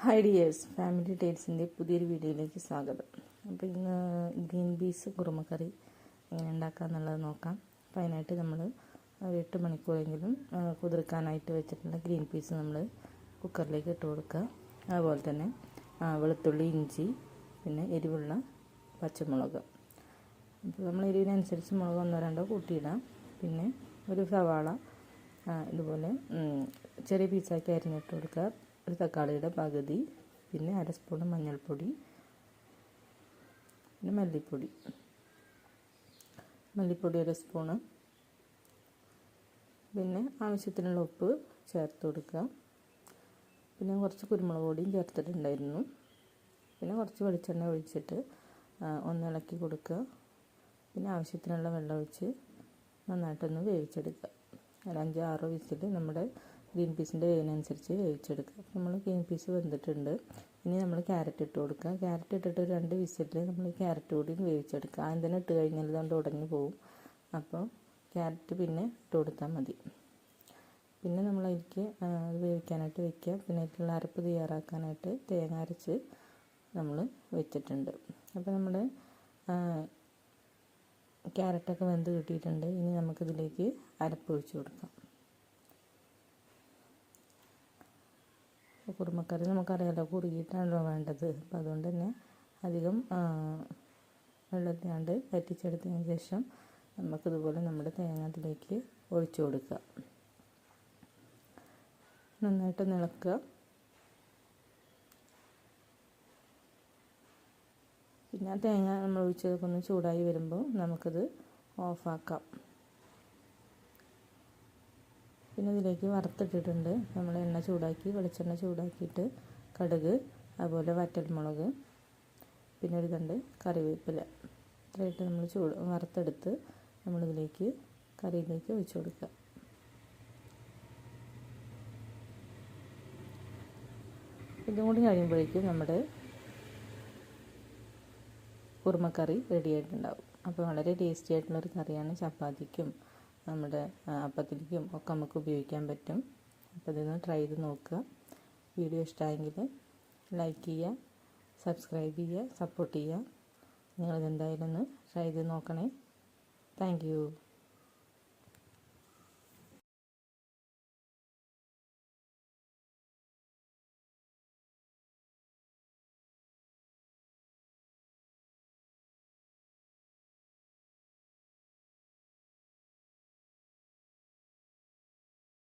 Hi dears, family ടേൽസിൻ്റെ പുതിയൊരു വീഡിയോയിലേക്ക് സ്വാഗതം. അപ്പോൾ ഇന്ന് ഗ്രീൻ പീസ് കുറുമക്കറി എങ്ങനെ ഉണ്ടാക്കുക എന്നുള്ളത് നോക്കാം. അപ്പോൾ അതിനായിട്ട് നമ്മൾ ഒരു 8 മണിക്കൂറെങ്കിലും കുതിർക്കാനായിട്ട് വെച്ചിട്ടുള്ള ഗ്രീൻ പീസ് നമ്മൾ കുക്കറിലേക്ക് ഇട്ട് കൊടുക്കുക. അതുപോലെ തന്നെ വെളുത്തുള്ളി, ഇഞ്ചി, പിന്നെ എരിവുള്ള പച്ചമുളക്. അപ്പോൾ നമ്മൾ എരിവിനനുസരിച്ച് മുളക് 1-2 കൂട്ടിയിടാം. പിന്നെ ഒരു സവാള ഇതുപോലെ ചെറിയ പീസാക്കി അരിഞ്ഞിട്ട് കൊടുക്കുക. ഒരു തക്കാളിയുടെ പകുതി, പിന്നെ 1 സ്പൂൺ മഞ്ഞൾപ്പൊടി, പിന്നെ മല്ലിപ്പൊടി 1 സ്പൂണ്, പിന്നെ ആവശ്യത്തിനുള്ള ഉപ്പ് ചേർത്ത് കൊടുക്കുക. പിന്നെ കുറച്ച് കുരുമുളക് പൊടിയും ചേർത്തിട്ടുണ്ടായിരുന്നു. പിന്നെ കുറച്ച് വെളിച്ചെണ്ണ ഒഴിച്ചിട്ട് ഒന്ന് ഇളക്കി കൊടുക്കുക. പിന്നെ ആവശ്യത്തിനുള്ള വെള്ളം ഒഴിച്ച് നന്നായിട്ടൊന്ന് വേവിച്ചെടുക്കുക. ഒരു 5-6 വിസിൽ നമ്മുടെ ഗ്രീൻ പീസിൻ്റെ വേവിനനുസരിച്ച് വേവിച്ചെടുക്കുക. നമ്മൾ ഗ്രീൻ പീസ് വെന്തിട്ടുണ്ട്. ഇനി നമ്മൾ ക്യാരറ്റ് ഇട്ട് കൊടുക്കുക. ക്യാരറ്റ് ഇട്ടിട്ട് 2 വിസിൽ നമ്മൾ ഈ ക്യാരറ്റ് കൂടി വേവിച്ചെടുക്കുക. ആദ്യം തന്നെ ഇട്ട് കഴിഞ്ഞാൽ ഇതുകൊണ്ട് ഉടഞ്ഞു പോകും. അപ്പോൾ ക്യാരറ്റ് പിന്നെ ഇട്ട് കൊടുത്താൽ മതി. പിന്നെ നമ്മളതിലേക്ക് വേവിക്കാനായിട്ട് വയ്ക്കുക. പിന്നെ അതിലുള്ള അരപ്പ് തയ്യാറാക്കാനായിട്ട് തേങ്ങ അരച്ച് നമ്മൾ വെച്ചിട്ടുണ്ട്. അപ്പോൾ നമ്മുടെ ക്യാരറ്റൊക്കെ വെന്ത് കിട്ടിയിട്ടുണ്ട്. ഇനി നമുക്കിതിലേക്ക് അരപ്പ് ഒഴിച്ച് കൊടുക്കാം. കുറുമക്കറി നമുക്കറിയാലോ, കുറുകിയിട്ടാണല്ലോ വേണ്ടത്. അപ്പോൾ അതുകൊണ്ട് തന്നെ അധികം വെള്ളത്തിലാണ്ട് വറ്റിച്ചെടുത്തതിന് ശേഷം നമുക്കിതുപോലെ നമ്മുടെ തേങ്ങ അതിലേക്ക് ഒഴിച്ചു കൊടുക്കുക. നന്നായിട്ട് ഇളക്കുക. പിന്നെ ആ തേങ്ങ നമ്മൾ ഒഴിച്ചതൊക്കെ ഒന്ന് ചൂടായി വരുമ്പോൾ നമുക്കത് ഓഫാക്കാം. പിന്നെ ഇതിലേക്ക് വറുത്തിട്ടിട്ടുണ്ട്. നമ്മൾ എണ്ണ ചൂടാക്കി, വെളിച്ചെണ്ണ ചൂടാക്കിയിട്ട് കടുക്, അതുപോലെ വറ്റൽമുളക്, പിന്നെ ഒരു തണ്ട് കറിവേപ്പില ഇത്രയിട്ട് നമ്മൾ വറുത്തെടുത്ത് നമ്മളിതിലേക്ക് കറിയിലേക്ക് ഒഴിച്ചു കൊടുക്കുക. ഇതും കൂടി കഴിയുമ്പോഴേക്കും നമ്മുടെ കുറുമക്കറി റെഡി ആയിട്ടുണ്ടാവും. അപ്പോൾ വളരെ ടേസ്റ്റി ആയിട്ടുള്ളൊരു കറിയാണ്. ചപ്പാത്തിക്കും നമ്മുടെ അപ്പത്തിലേക്കും ഒക്കെ നമുക്ക് ഉപയോഗിക്കാൻ പറ്റും. അപ്പോൾ ഇതൊന്ന് ട്രൈ ചെയ്ത് നോക്കുക. വീഡിയോ ഇഷ്ടമായെങ്കിൽ ലൈക്ക് ചെയ്യുക, സബ്സ്ക്രൈബ് ചെയ്യുക, സപ്പോർട്ട് ചെയ്യുക. നിങ്ങളിതെന്തായാലും ഒന്ന് ട്രൈ ചെയ്ത് നോക്കണേ. Thank you.